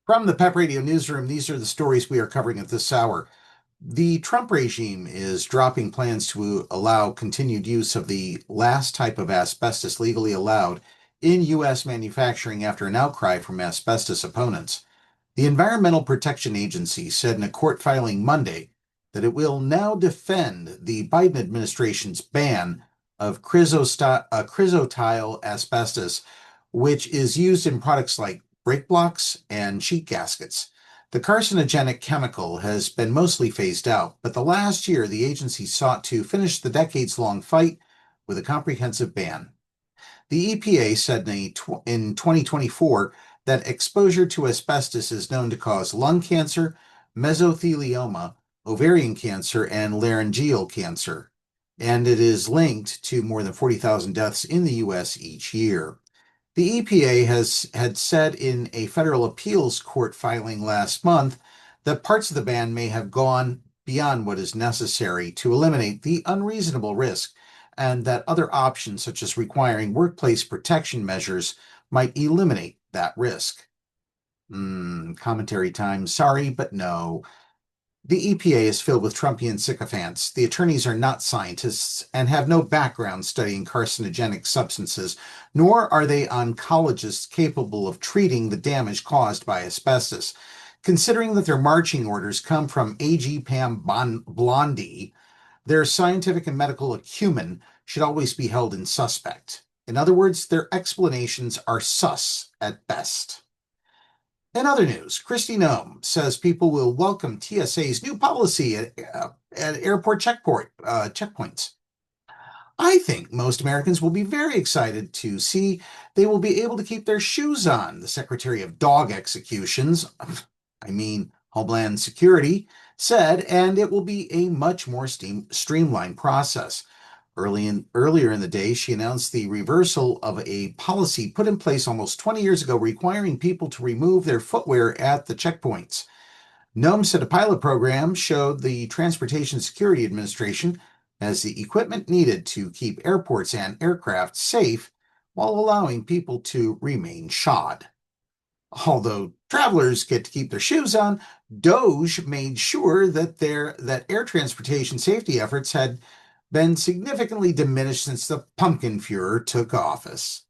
From the PEP Radio Newsroom, these are the stories we are covering at this hour. The Trump regime is dropping plans to allow continued use of the last type of asbestos legally allowed in U.S. manufacturing after an outcry from asbestos opponents. The Environmental Protection Agency said in a court filing Monday that it will now defend the Biden administration's ban of chrysotile asbestos, which is used in products like brake blocks and sheet gaskets. The carcinogenic chemical has been mostly phased out, but the last year the agency sought to finish the decades-long fight with a comprehensive ban. The EPA said in 2024 that exposure to asbestos is known to cause lung cancer, mesothelioma, ovarian cancer, and laryngeal cancer, and it is linked to more than 40,000 deaths in the U.S. each year. The EPA had said in a federal appeals court filing last month that parts of the ban may have gone beyond what is necessary to eliminate the unreasonable risk, and that other options, such as requiring workplace protection measures, might eliminate that risk. Commentary time. Sorry, but no. The EPA is filled with Trumpian sycophants. The attorneys are not scientists and have no background studying carcinogenic substances, nor are they oncologists capable of treating the damage caused by asbestos. Considering that their marching orders come from AG Pam Blondie, their scientific and medical acumen should always be held in suspect. In other words, their explanations are sus at best. In other news, Kristi Noem says people will welcome TSA's new policy at airport checkpoints. I think most Americans will be very excited to see they will be able to keep their shoes on, the Secretary of Dog Executions, Homeland Security, said, and it will be a much more streamlined process. Earlier in the day, she announced the reversal of a policy put in place almost 20 years ago requiring people to remove their footwear at the checkpoints. Noem said a pilot program showed the Transportation Security Administration has the equipment needed to keep airports and aircraft safe while allowing people to remain shod. Although travelers get to keep their shoes on, DOJ made sure that air transportation safety efforts had been significantly diminished since the Pumpkin Fuhrer took office.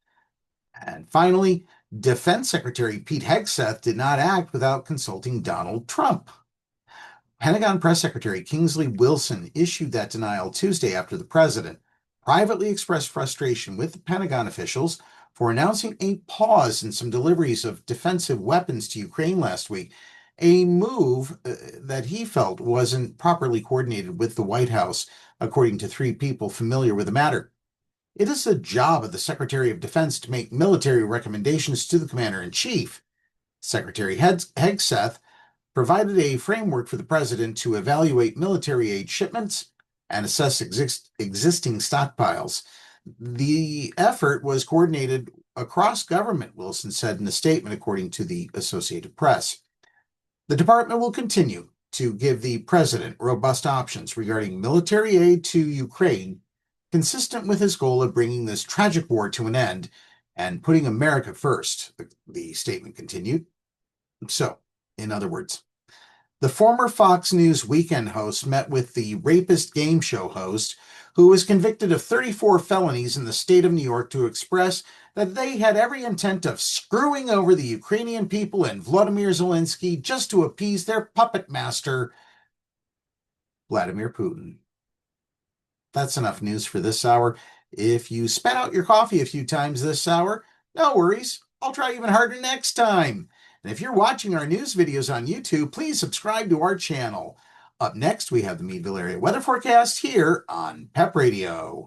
And finally, Defense Secretary Pete Hegseth did not act without consulting Donald Trump. Pentagon Press Secretary Kingsley Wilson issued that denial Tuesday after the president privately expressed frustration with the Pentagon officials for announcing a pause in some deliveries of defensive weapons to Ukraine last week, a move that he felt wasn't properly coordinated with the White House, according to three people familiar with the matter. It is the job of the Secretary of Defense to make military recommendations to the Commander-in-Chief. Secretary Hegseth provided a framework for the president to evaluate military aid shipments and assess existing stockpiles. The effort was coordinated across government, Wilson said in a statement, according to the Associated Press. The department will continue to give the president robust options regarding military aid to Ukraine, consistent with his goal of bringing this tragic war to an end and putting America first, the statement continued. So, in other words, the former Fox News weekend host met with the rapist game show host, who was convicted of 34 felonies in the state of New York, to express that they had every intent of screwing over the Ukrainian people and Vladimir Zelensky just to appease their puppet master, Vladimir Putin. That's enough news for this hour. If you spat out your coffee a few times this hour, no worries. I'll try even harder next time. And if you're watching our news videos on YouTube, please subscribe to our channel. Up next, we have the Meadville area weather forecast here on PEP Radio.